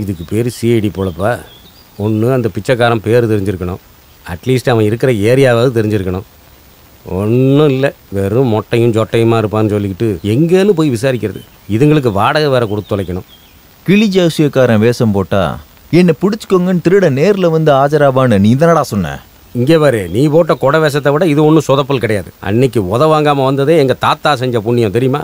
இதுக்கு பேர் சிஐடி போலப்பா. ஒன்று அந்த பிச்சைக்காரன் பேர் தெரிஞ்சிருக்கணும், அட்லீஸ்ட் அவன் இருக்கிற ஏரியாவாவது தெரிஞ்சிருக்கணும். ஒன்றும் இல்லை, வெறும் மொட்டையும் சொட்டையுமா இருப்பான்னு சொல்லிக்கிட்டு எங்கேன்னு போய் விசாரிக்கிறது. இதுங்களுக்கு வாடகை வேற கொடுத்து தொலைக்கணும். கிளி ஜோசியக்காரன் வேஷம் போட்டா என்னை பிடிச்சிக்கோங்கன்னு திருட நேரில் வந்து ஆஜராவான்னு நீ தானடா சொன்ன. இங்கே பாரு, நீ போட்ட கொடை வேஷத்தை விட இது ஒன்றும் சொதப்பல் கிடையாது. அன்னைக்கு வாங்காமல் வந்ததே எங்கள் தாத்தா செஞ்ச புண்ணியம் தெரியுமா?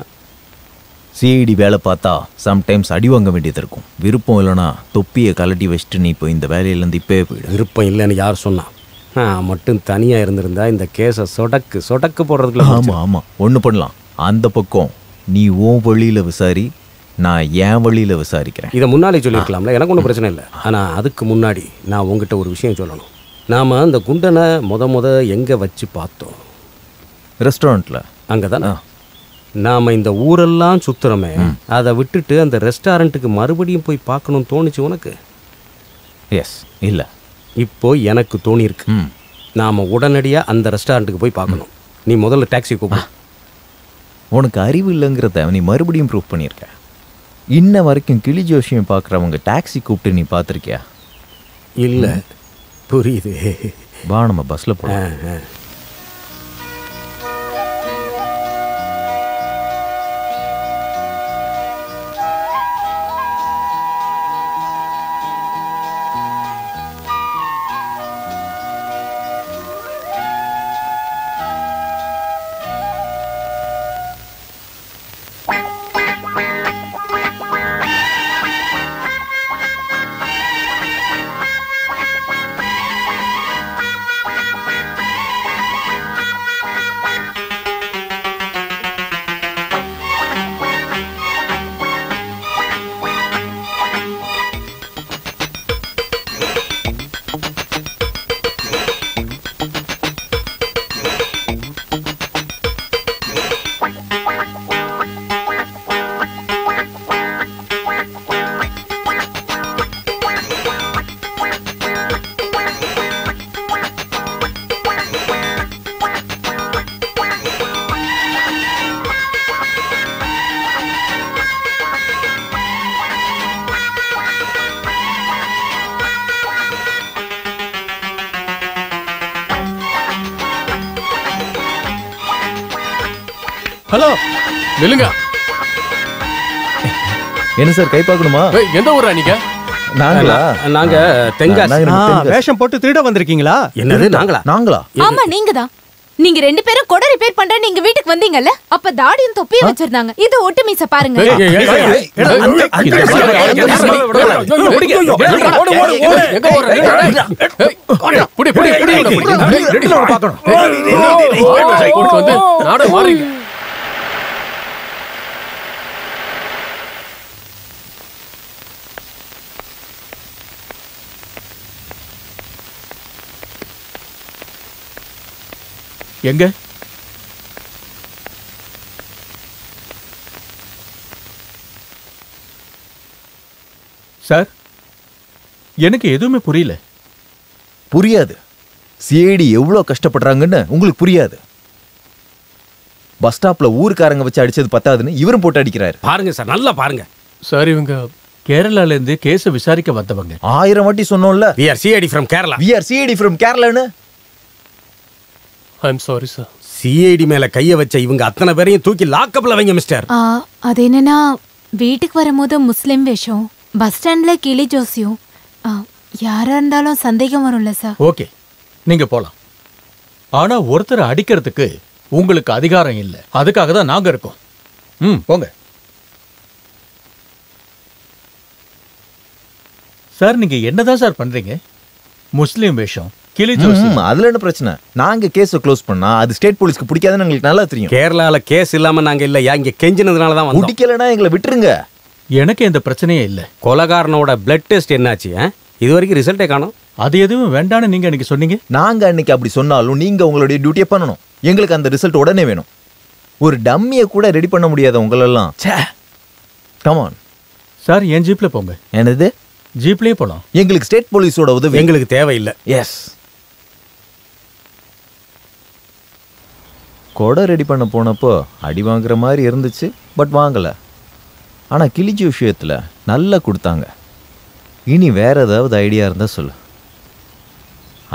சிஐடி வேலை பார்த்தா சம்டைம்ஸ் அடி வாங்க வேண்டியது இருக்கும். விருப்பம் இல்லைனா தொப்பியை கலட்டி வச்சுட்டு நீ இப்போ இந்த வேலையிலேருந்து இப்போவே போயிடு. விருப்பம் இல்லைன்னு யார் சொன்னான்? நான் மட்டும் தனியாக இருந்திருந்தா இந்த கேஸை சொடக்கு போடுறதுக்குள்ள. ஆமாம் ஆமாம், ஒன்று பண்ணலாம். அந்த பக்கம் நீ உன் வழியில் விசாரி, நான் என் வழியில் விசாரிக்கிறேன். இதை முன்னாலே சொல்லியிருக்கலாம்ல, எனக்கு ஒன்றும் பிரச்சனை இல்லை. ஆனால் அதுக்கு முன்னாடி நான் உங்ககிட்ட ஒரு விஷயம் சொல்லணும். நாம் அந்த குண்டனை முத எங்கே வச்சு பார்த்தோம்? ரெஸ்டாரண்ட்டில். அங்கே தானே நாம் இந்த ஊரெல்லாம் சுற்றுறோமே, அதை விட்டுட்டு அந்த ரெஸ்டாரண்ட்டுக்கு மறுபடியும் போய் பார்க்கணும்னு தோணுச்சு உனக்கு? எஸ். இல்லை, இப்போ எனக்கு தோணியிருக்கு. நாம் உடனடியாக அந்த ரெஸ்டாரண்ட்டுக்கு போய் பார்க்கணும். நீ முதல்ல டாக்ஸி கூப்பிடு. உனக்கு அறிவு இல்லைங்கிறத நீ மறுபடியும் ப்ரூவ் பண்ணியிருக்க. இன்ன வரைக்கும் கிளி ஜோஷியம் பார்க்குறவங்க டாக்ஸி கூப்பிட்டு நீ பார்த்துருக்கியா? இல்லை. புரியுது. வா நம்ம பஸ்ஸில் போகலாம். ஹலோ, நில்லுங்க. என்ன சார் கை பார்க்கணுமா? எந்த ஊரா நீங்க? நாங்க தென்காசி. வேஷம் போட்டு திருட வந்திருக்கீங்களா? என்னது நாங்களா? ஆமா, நீங்க தான். நீங்க ரெண்டு பேரும் கொடை ரிப்பேர் பண்ற நீங்க வீட்டுக்கு வந்தீங்கல்ல, அப்ப தாடியும் தொப்பியும் வச்சிருந்தாங்க. இது ஒட்டு மீச பாருங்க. எங்க? சார், எனக்கு எதுவுமே புரியல. புரியாது. சிஐடி எவ்வளோ கஷ்டப்படுறாங்கன்னு உங்களுக்கு புரியாது. பஸ் ஸ்டாப்ல ஊருக்காரங்க வச்சு அடிச்சது பத்தாதுன்னு இவரும் போட்டு அடிக்கிறாரு. பாருங்க சார், நல்லா பாருங்க சார். இவங்க கேரளால இருந்து கேஸ விசாரிக்க வந்தவங்க. 1000 வாட்டி சொன்னோம்ல, we are CID from Kerala. we are CID from Kerala. I am sorry sir. CID மேல கைய வச்ச இவங்க அத்தனை பேரையும் தூக்கி லாக்கப்ல வைங்க மிஸ்டர். அது என்னன்னா, வீட்டுக்கு வரும்போது முஸ்லிம் வேஷம், பஸ் ஸ்டாண்ட்ல கிளி ஜோசியம், யாரா இருந்தாலும் சந்தேகம் வரும்ல சார். ஓகே, நீங்க போலாம். ஆனா ஒருத்தரை அடிக்கிறதுக்கு உங்களுக்கு அதிகாரம் இல்லை. அதுக்காக தான் நாங்க இருக்கோம். போங்க சார். நீங்க என்னதான் சார் பண்றீங்க? முஸ்லிம் வேஷம், கிளி ஜோசியம், அதுல என்ன பிரச்சனை? நாங்க கேஸை க்ளோஸ் பண்ணா அது ஸ்டேட் போலீஸ்க்கு பிடிக்காதுன்னு எங்களுக்கு நல்லா தெரியும். கேரளால கேஸ் இல்லாம நாங்க இல்ல, இங்க கெஞ்சினதுனால தான் வந்தோம். பிடிக்கலனா எங்களை விட்டுருங்க. எனக்கு எந்த பிரச்சனையே இல்லை. கொலகாரனோட பிளட் டெஸ்ட் என்னாச்சு? இது வரைக்கும் ரிசல்ட்டே காணோம். அது எதுவும் வேண்டான்னு நீங்க அன்னைக்கு சொன்னீங்க. நாங்க அன்னைக்கு அப்படி சொன்னாலும் நீங்க உங்களுடைய டியூட்டியை பண்ணணும். எங்களுக்கு அந்த ரிசல்ட் உடனே வேணும். ஒரு டம்மியை கூட ரெடி பண்ண முடியாத உங்களெல்லாம். கம் ஆன் சார், என் ஜீப்ல போங்க. என்னது? ஜீப்லயே போலாம். எங்களுக்கு ஸ்டேட் போலீஸோட உதவி எங்களுக்கு தேவையில்லை. எஸ். கொடை ரெடி பண்ண போனப்போ அடி வாங்குற மாதிரி இருந்துச்சு, பட் வாங்கலை. ஆனால் கிளிஜி விஷயத்தில் நல்லா கொடுத்தாங்க. இனி வேற ஏதாவது ஐடியா இருந்தா சொல்லு.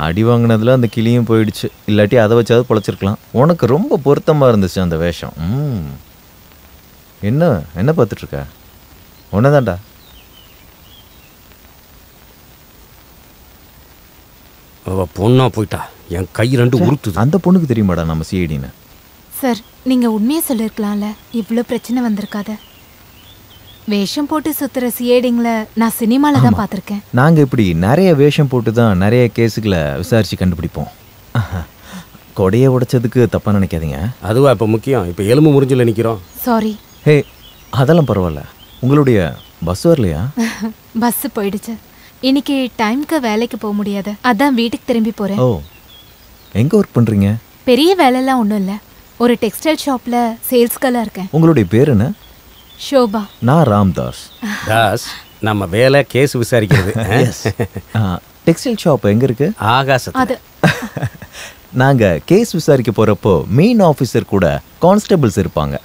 அடி வாங்கினதுல அந்த கிளியும் போயிடுச்சு. இல்லாட்டி அதை வச்சாவது பொழைச்சிருக்கலாம். உனக்கு ரொம்ப பொருத்தமா இருந்துச்சு அந்த வேஷம். என்ன என்ன பார்த்துட்டு இருக்க? ஒன்னதான்டா. அவ பொண்ணா போயிட்டா, என் கை ரெண்டு உறுத்துது. அந்த பொண்ணுக்கு தெரியுமாடா நம்ம சிஐடின்னு? சார், நீங்க உண்மையை சொல்லிருக்கலாம்ல, இவ்ளோ பிரச்சனை வந்திருக்காத. வேஷம் போட்டு சுத்துற சிஐடிங்கள நான் சினிமால தான் பார்த்திருக்கேன். நாங்க இப்படி நிறைய வேஷம் போட்டு தான் நிறைய கேஸுகளை விசாரிச்சு கண்டுபிடிப்போம். கொடையை உடைச்சதுக்கு தப்பா நினைக்காதீங்க. அதுவா இப்ப முக்கியம்? இப்ப எலும்பு முறிஞ்சில நிக்கிறோம். சாரி. ஹே, அதெல்லாம் பரவாயில்ல. உங்களுடைய பஸ் வரலையா? பஸ் போயிடுச்சு. இன்னைக்கு டைம்க்கு வேலைக்கு போக முடியாது, அதான் வீட்டுக்கு திரும்பி போறேன். ஓ, எங்க ஒர்க் பண்றீங்க? பெரிய வேலைலாம் ஒன்றும் இல்லை, ஒரு டெக்ஸ்டைல் ஷாப்ல சேல்ஸ் கேர்லா இருக்கேன். உங்களுடைய பேர் என்ன? ஷோபா. நான் ராம்தாஸ். தாஸ், நம்ம வேலை கேஸ் விசாரிக்கிறது. டெக்ஸ்டைல் ஷாப் எங்க இருக்கு? ஆகாசம். அது நாங்க கேஸ் விசாரிக்க போறப்போ மெயின் ஆபீசர் கூட கான்ஸ்டபிள்ஸ் இருப்பாங்க.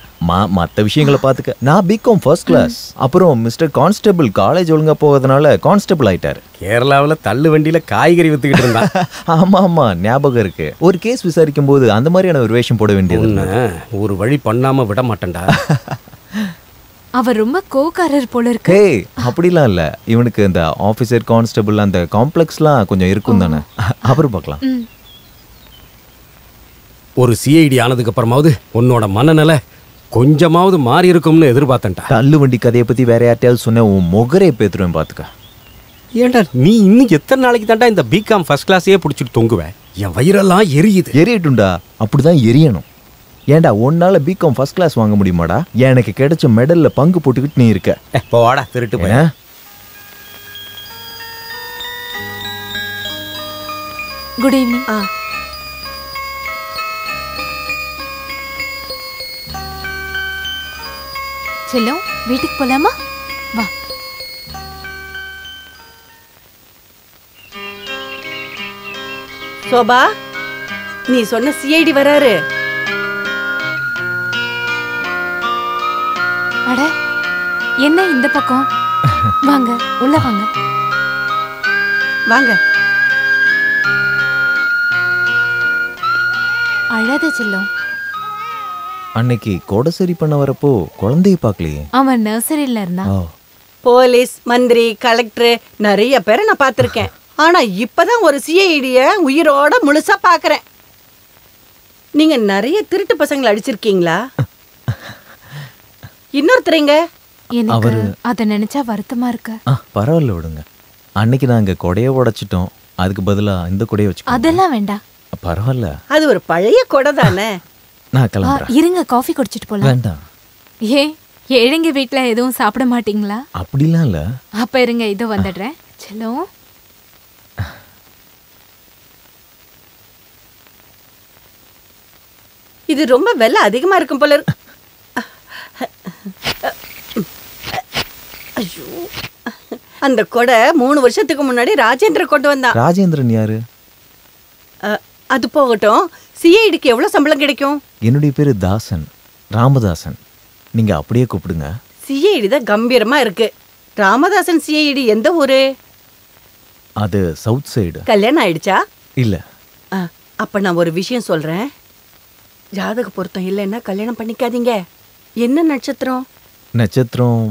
மற்ற விஷயங்களை பார்த்துக்க. நான் பிகாம் ஃபர்ஸ்ட் கிளாஸ். அப்புறம் மிஸ்டர் கான்ஸ்டபிள் காலேஜ் ஒழுங்கா போவதனால கான்ஸ்டபிள் ஆயிட்டாரு. கேரளாவில் தள்ளு வண்டியில காய்கறி வித்துக்கிட்டு இருந்தான். ஆமா ஆமா, ஞாபகம் இருக்கு. ஒரு கேஸ் விசாரிக்கும் போது அந்த மாதிரியான ஒரு வேஷம் போட வேண்டியது. ஒரு வழி பண்ணாம விட மாட்டேன்டா. அவர் ரொம்ப கோகாரர் போல இருக்கு. ஹே, அப்படிலாம் இல்ல. இவனுக்கு இந்த ஆபீசர் கான்ஸ்டபிள் அந்த காம்ப்ளெக்ஸ்லாம் கொஞ்சம் இருக்கும் தானே. அப்புறம் பார்க்கலாம். ஒரு சிஐடி ஆனதுக்கு அப்புறமாவது உன்னோட மனநிலை கொஞ்சமாவது மாறி இருக்கும்னு எதிர்பார்த்தேன்டா. தள்ளு வண்டி கதையை பத்தி வேற யார்ட்டையாவது சொன்ன உன் முகரே பேத்துருவேன் பாத்துக்க. ஏன்டா நீ இன்னும் எத்தனை நாளைக்கு தாண்டா இந்த பிகாம் ஃபர்ஸ்ட் கிளாஸையே பிடிச்சிட்டு தொங்குவேன்? என் வயிறெல்லாம் எரியுது. எரியட்டும்டா, அப்படிதான் எரியணும். ஏன்டா உன்னால பிகாம் ஃபர்ஸ்ட் கிளாஸ் வாங்க முடியுமாடா? எனக்கு கிடைச்ச மெடல்ல பங்கு போட்டுக்கிட்டு நீ இருக்க. போடா திருட்டு போய். Good evening. செல்லம், வீட்டுக்கு போலாமா? வா. சோபா, நீ சொன்ன சிஐடி வராரு. அட, என்ன இந்த பக்கம்? வாங்க, உள்ள வாங்க. வாங்க. அழாத செல்லம். அன்னைக்கு கொடை சரி பண்ண வரப்போ குழந்தைய பார்க்கலையே. அவன் நர்சரியில இருந்தான். போலீஸ், மந்திரி, கலெக்டர் நிறைய பேரை நான் பார்த்திருக்கேன். ஆனா இப்பதான் ஒரு சிஐடிய உயிரோட முழுசா பாக்குறேன். நீங்க நிறைய திருட்டு பசங்களை அடிச்சிருக்கீங்களா? இன்னொருத்தரங்க எனக்கு அத நினைச்சா வருத்தமா இருக்கு. பரவாயில்ல விடுங்க. அன்னைக்கு நாங்க கொடையை உடைச்சிட்டோம். அதுக்கு பதிலா இந்த கொடையை வச்சு. அதெல்லாம் வேண்டாம். பரவாயில்ல, அது ஒரு பழைய கொடை தானே. நான் கிளம்புறேன். இருங்க, காஃபி குடிச்சிட்டு போலாம். வேண்டாம். ஏன், ஏழைங்க வீட்ல எதுவும் சாப்பிட மாட்டீங்களா? அப்படிலாம் இல்ல. அப்ப இருங்க, இதோ வந்துடுறேன். செல்லம், இது ரொம்ப விலை அதிகமா இருக்கும் போல. ஐயோ, அந்த கொடை 3 வருஷத்துக்கு முன்னாடி ராஜேந்திர கொண்டு வந்தான். ராஜேந்திரன் யாரு? அது போகட்டும், சிஐடிக்கு எவ்வளவு சம்பளம் கிடைக்கும்? என்னுடைய பேரு தாசன், ராமதாசன். நீங்க அப்படியே கூப்பிடுங்க. சிஐடி தான் கம்பீரமா இருக்கு. ராமதாசன் சிஐடி எந்த ஊரு? அது சவுத் சைடு. கல்யாணம் ஆயிடுச்சா? இல்ல. அப்ப நான் ஒரு விஷயம் சொல்றேன். ஜாதக பொருத்தம் இல்லைன்னா கல்யாணம் பண்ணிக்காதீங்க. என்ன நட்சத்திரம்? நட்சத்திரம்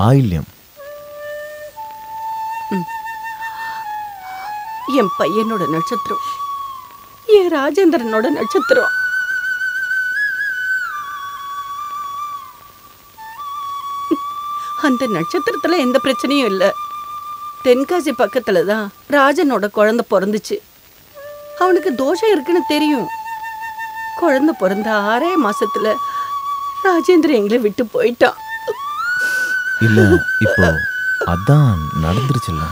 ஆயில்யம். என் பையனோட நட்சத்திரம், என் ராஜேந்திரனோட நட்சத்திரம். அந்த நட்சத்திரத்துல எந்த பிரச்சனையும் இல்லை. தென்காசி பக்கத்துல தான் ராஜனோட குழந்தை பிறந்துச்சு. அவனுக்கு தோஷம் இருக்குன்னு தெரியும். குழந்தை பிறந்த 6 மாசத்துல ராஜேந்திரன் எங்களை விட்டு போயிட்டான். இல்ல, இப்போ அதான் நடந்துருச்சுல்ல.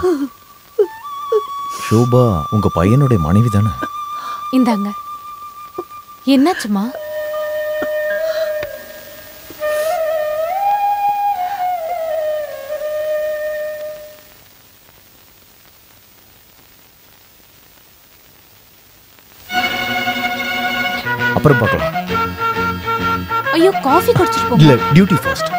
ஷோபா உங்க பையனுடைய மனைவி தானே? இந்தாங்க. என்னாச்சுமா? அப்புறம் பார்க்கலாம். ஐயோ, காஃபி குடிச்சிட்டு போங்க. இல்ல, டியூட்டி ஃபர்ஸ்ட்.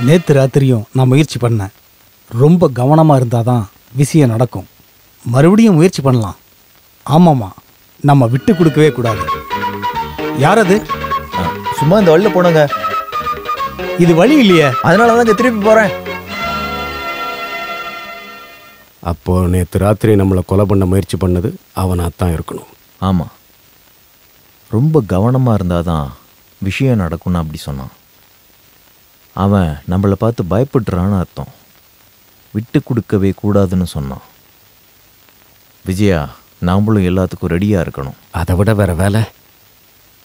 நேற்று ராத்திரியும் நான் முயற்சி பண்ணேன். ரொம்ப கவனமாக இருந்தால் தான் விஷயம் நடக்கும். மறுபடியும் முயற்சி பண்ணலாம். ஆமாம்மா, நம்ம விட்டு கொடுக்கவே கூடாது. யார் அது? சும்மா இந்த வழியில் போனங்க. இது வழி இல்லையே, அதனால தாங்க திருப்பி போகிறேன். அப்போ நேற்று ராத்திரி நம்மளை கொலை பண்ண முயற்சி பண்ணது அவனாத்தான் இருக்கணும். ஆமாம், ரொம்ப கவனமாக இருந்தால் தான் விஷயம் நடக்கும்னு அப்படி சொன்னான். அவன் நம்மளை பார்த்து பயப்படுறான்னு அர்த்தம். விட்டு கொடுக்கவே கூடாதுன்னு சொன்னான். விஜயா, நாமளும் எல்லாத்துக்கும் ரெடியாக இருக்கணும். அதை விட வேற வேலை?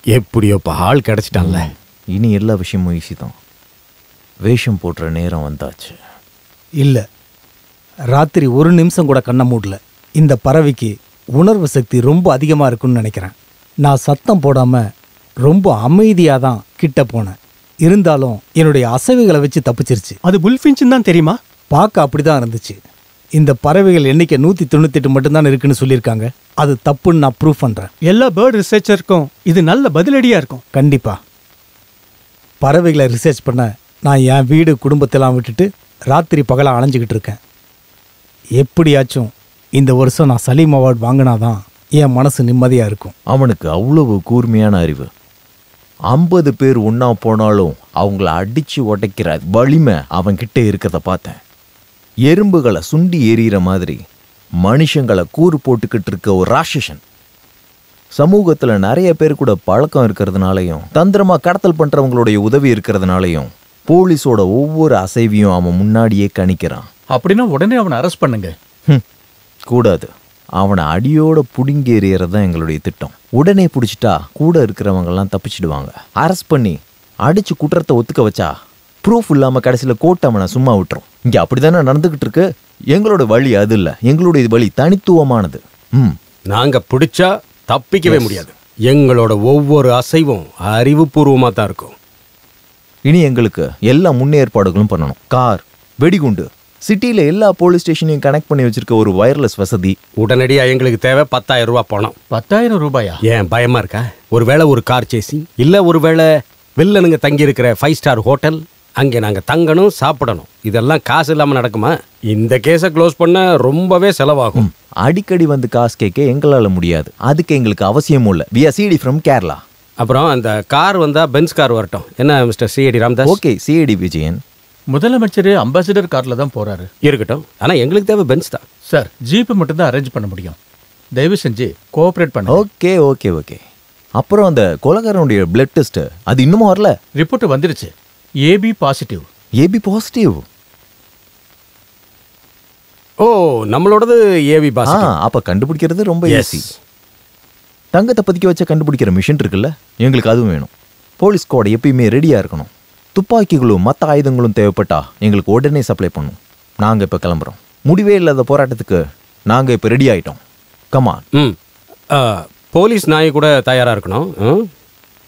எப்படியோ இப்போ ஆள் கிடச்சிட்டான்ல. இனி எல்லா விஷயமும் ஈஸி தான். வேஷம் போடுற நேரம் வந்தாச்சு. இல்லை, ராத்திரி ஒரு நிமிஷம் கூட கண்ணை மூடல. இந்த பறவைக்கு உணர்வு சக்தி ரொம்ப அதிகமாக இருக்குன்னு நினைக்கிறேன். நான் சத்தம் போடாமல் ரொம்ப அமைதியாக தான் கிட்ட போனேன். இருந்தாலும் என்னுடைய அசைவுகளை வச்சு தப்பிச்சிருச்சு. அது புல்ஃபின்ச்னு தான் தெரியுமா? பார்க்க அப்படி தான் இருந்துச்சு. இந்த பறவைகள் எண்ணிக்கை 198 மட்டும்தான் இருக்குன்னு சொல்லியிருக்காங்க. அது தப்புன்னு நான் ப்ரூவ் பண்ணுறேன். எல்லா பேர்ட் ரிசர்ச்சருக்கும் இது நல்ல பதிலடியாக இருக்கும். கண்டிப்பாக. பறவைகளை ரிசர்ச் பண்ண நான் என் வீடு குடும்பத்தெல்லாம் விட்டுட்டு ராத்திரி பகலாக அலைஞ்சிக்கிட்டு இருக்கேன். எப்படியாச்சும் இந்த வருஷம் நான் சலீம் அவார்டு வாங்கினாதான் என் மனசு நிம்மதியாக இருக்கும். அவனுக்கு அவ்வளவு கூர்மையான அறிவு. 50 பேர் ஒன்றா போனாலும் அவங்கள அடித்து உடைக்கிற வலிமை அவன்கிட்ட இருக்கிறத பார்த்தேன். எறும்புகளை சுண்டி எறிகிற மாதிரி மனுஷங்களை கூறு போட்டுக்கிட்டு இருக்க ஒரு ராட்சசன். சமூகத்தில் நிறைய பேர் கூட பழக்கம் இருக்கிறதுனாலையும் தந்திரமாக கடத்தல் பண்ணுறவங்களுடைய உதவி இருக்கிறதுனாலையும் போலீஸோட ஒவ்வொரு அசைவையும் அவன் முன்னாடியே கணிக்கிறான். அப்படின்னா உடனே அவனை அரெஸ்ட் பண்ணுங்க. கூடாது, அவனை அடியோட புடுங்கி எறியறது தான் எங்களுடைய திட்டம். உடனே பிடிச்சிட்டா கூட இருக்கிறவங்கெல்லாம் தப்பிச்சிடுவாங்க. அரெஸ்ட் பண்ணி அடிச்சு குற்றத்தை ஒத்துக்க வச்சா ப்ரூஃப் இல்லாமல் கடைசியில் கோர்ட் அவனை சும்மா விட்டுரும். இங்கே அப்படி தானே நடந்துக்கிட்டு இருக்கு. எங்களோட வழி அது இல்லை, எங்களுடைய வழி தனித்துவமானது. நாங்கள் பிடிச்சா தப்பிக்கவே முடியாது. எங்களோட ஒவ்வொரு அசைவும் அறிவுபூர்வமாக தான் இருக்கும். இனி எங்களுக்கு எல்லா முன்னேற்பாடுகளும் பண்ணணும். கார், வெடிகுண்டு, சிட்டியில் எல்லா போலீஸ் ஸ்டேஷனையும் கனெக்ட் பண்ணி வச்சிருக்க ஒரு வயர்லெஸ் வசதி. உடனடியாக எங்களுக்கு தேவை 10,000 ரூபா பணம். 10,000 ரூபாயா? ஏன் பயமா இருக்கா? ஒருவேளை ஒரு கார் சேசிங், இல்லை ஒருவேளை வில்லனுங்க தங்கி இருக்கிற 5 ஸ்டார் ஹோட்டல், அங்கே நாங்கள் தங்கணும், சாப்பிடணும். இதெல்லாம் காசு இல்லாமல் நடக்குமா? இந்த கேஸை க்ளோஸ் பண்ண ரொம்பவே செலவாகும். அடிக்கடி வந்து காசு கேட்க எங்களால் முடியாது. அதுக்கு எங்களுக்கு அவசியமும் இல்லை. We are CID from Kerala. அப்புறம் அந்த கார் வந்தால் பென்ஸ் கார் வரட்டும். என்ன mister CID Ramdas? Okay CID Vijayan. முதலமைச்சர் அம்பாசிடர் கார்ல தான் போறாரு. இருக்கட்டும், ஆனால் எங்களுக்கு தேவை பென்ஸ் தான். சார், ஜீப்பு மட்டும் தான் அரேஞ்ச் பண்ண முடியும். தயவு செஞ்சு கோஆப்ரேட் பண்ண. Okay okay okay. அப்புறம் அந்த கொலகாரனுடைய பிளட் டெஸ்ட் அது இன்னும் வரல. ரிப்போர்ட் வந்துருச்சு. AB positive. AB positive? ஓ, நம்மளோடது ஏபி பாசிட்டிவ். அப்ப கண்டுபிடிக்கிறது ரொம்ப ஈஸி. தங்கத்தை பத்திக்க வச்ச கண்டுபிடிக்கிற மிஷின் இருக்குல்ல, எங்களுக்கு அதுவும் வேணும். போலீஸ் ஸ்குவாட் எப்பயுமே ரெடியா இருக்கணும். துப்பாக்கிகளும் மற்ற ஆயுதங்களும் தேவைப்பட்டா எங்களுக்கு உடனே சப்ளை பண்ணும். நாங்கள் இப்போ கிளம்புறோம். முடிவே இல்லாத போராட்டத்துக்கு நாங்கள் இப்போ ரெடி ஆகிட்டோம். கமான். போலீஸ் நாய் கூட தயாராக இருக்கணும்.